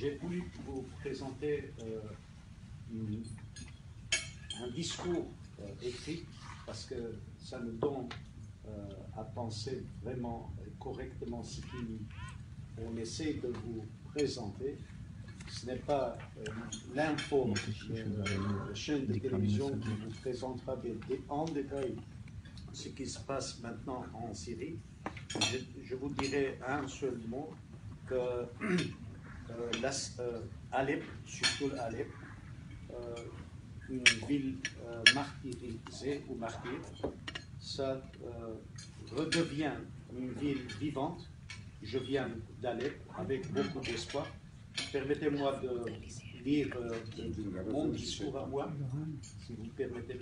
j'ai voulu vous présenter un discours écrit parce que ça nous donne à penser vraiment correctement ce qu'on essaie de vous présenter. Ce n'est pas l'info, la chaîne de télévision qui vous présentera en détail ce qui se passe maintenant en Syrie. Je vous dirai un seul mot, que Alep, surtout Alep, une ville martyrisée ou martyre, ça redevient une ville vivante. Je viens d'Alep avec beaucoup d'espoir. Permettez-moi de lire mon discours à moi, si vous permettez.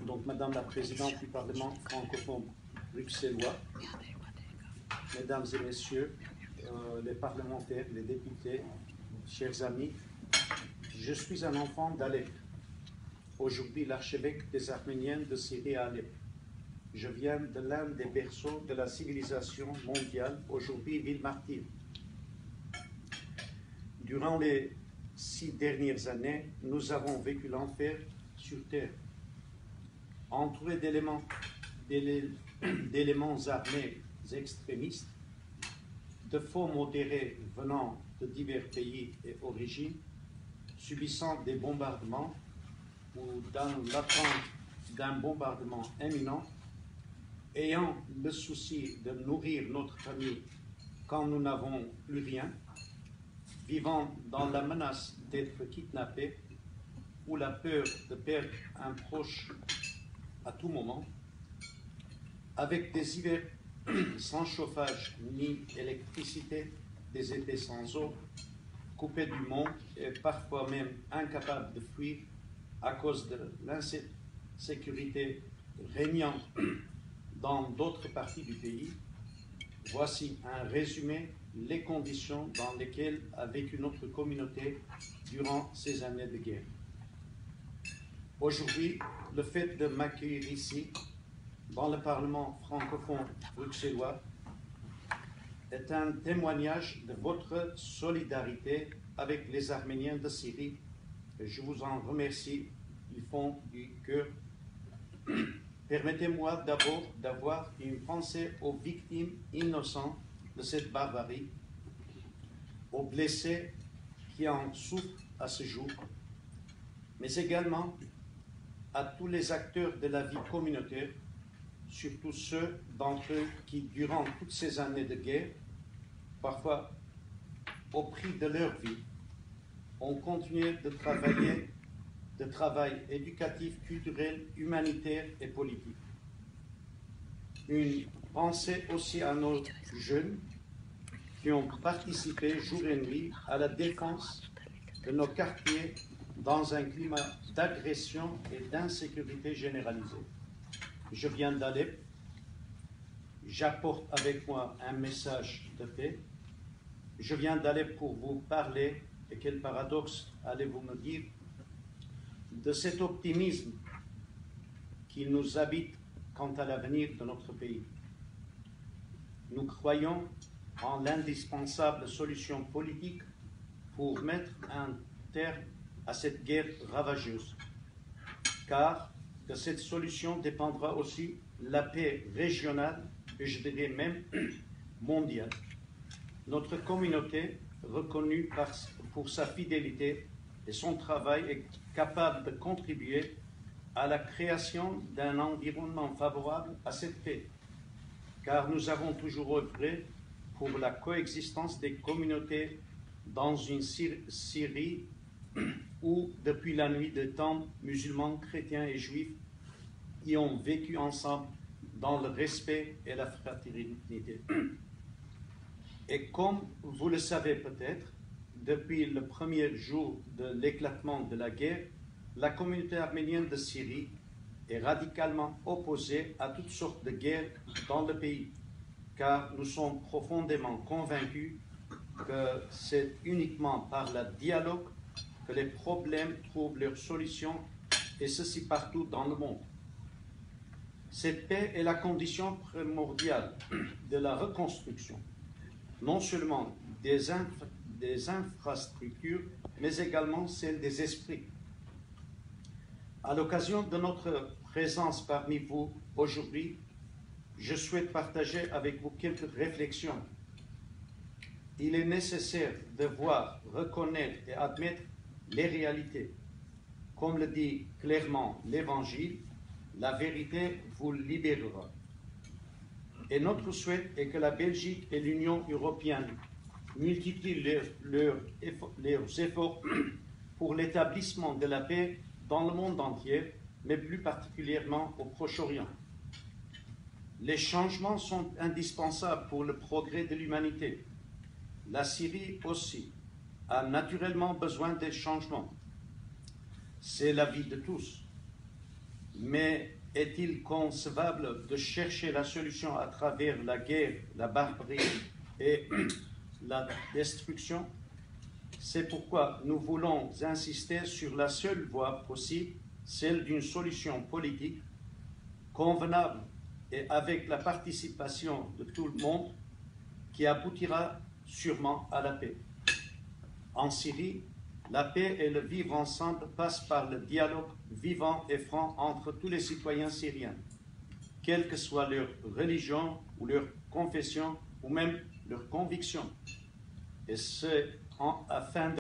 Donc, Madame la Présidente du Parlement francophone bruxellois, Mesdames et Messieurs, les parlementaires, les députés, chers amis, je suis un enfant d'Alep, aujourd'hui l'archevêque des Arméniens de Syrie à Alep. Je viens de l'un des berceaux de la civilisation mondiale, aujourd'hui ville martyre. Durant les 6 dernières années, nous avons vécu l'enfer sur terre, entouré d'éléments armés extrémistes, de faux modérés venant de divers pays et origines, subissant des bombardements ou dans l'attente d'un bombardement imminent, ayant le souci de nourrir notre famille quand nous n'avons plus rien, vivant dans la menace d'être kidnappés ou la peur de perdre un proche à tout moment, avec des hivers sans chauffage ni électricité, des étés sans eau, coupés du monde et parfois même incapables de fuir à cause de l'insécurité régnant dans d'autres parties du pays. Voici un résumé les conditions dans lesquelles a vécu notre communauté durant ces années de guerre. Aujourd'hui, le fait de m'accueillir ici, dans le Parlement francophone bruxellois, est un témoignage de votre solidarité avec les Arméniens de Syrie. Et je vous en remercie du fond du cœur. Permettez-moi d'abord d'avoir une pensée aux victimes innocentes de cette barbarie, aux blessés qui en souffrent à ce jour, mais également à tous les acteurs de la vie communautaire, surtout ceux d'entre eux qui, durant toutes ces années de guerre, parfois au prix de leur vie, ont continué de travail éducatif, culturel, humanitaire et politique. Une pensée aussi à nos jeunes qui ont participé jour et nuit à la défense de nos quartiers dans un climat d'agression et d'insécurité généralisée. Je viens d'Alep, j'apporte avec moi un message de paix. Je viens d'Alep pour vous parler, et quel paradoxe allez-vous me dire, de cet optimisme qui nous habite quant à l'avenir de notre pays. Nous croyons en l'indispensable solution politique pour mettre un terme à cette guerre ravageuse, car de cette solution dépendra aussi la paix régionale et je dirais même mondiale. Notre communauté, reconnue pour sa fidélité et son travail, est capable de contribuer à la création d'un environnement favorable à cette paix, car nous avons toujours œuvré pour la coexistence des communautés dans une Syrie où, depuis la nuit des temps, musulmans, chrétiens et juifs y ont vécu ensemble dans le respect et la fraternité. Et comme vous le savez peut-être, depuis le premier jour de l'éclatement de la guerre, la communauté arménienne de Syrie est radicalement opposée à toutes sortes de guerres dans le pays, car nous sommes profondément convaincus que c'est uniquement par le dialogue que les problèmes trouvent leur solution, et ceci partout dans le monde. Cette paix est la condition primordiale de la reconstruction, non seulement des infrastructures, mais également celle des esprits. À l'occasion de notre présence parmi vous aujourd'hui, je souhaite partager avec vous quelques réflexions. Il est nécessaire de voir, reconnaître et admettre les réalités. Comme le dit clairement l'Évangile, la vérité vous libérera. Et notre souhait est que la Belgique et l'Union européenne multiplient leurs efforts pour l'établissement de la paix dans le monde entier, mais plus particulièrement au Proche-Orient. Les changements sont indispensables pour le progrès de l'humanité. La Syrie aussi a naturellement besoin des changements. C'est l'avis de tous. Mais est-il concevable de chercher la solution à travers la guerre, la barbarie et la destruction? C'est pourquoi nous voulons insister sur la seule voie possible, celle d'une solution politique convenable et avec la participation de tout le monde qui aboutira sûrement à la paix. En Syrie, la paix et le vivre ensemble passent par le dialogue vivant et franc entre tous les citoyens syriens, quelle que soit leur religion ou leur confession ou même leur conviction. Et c'est afin de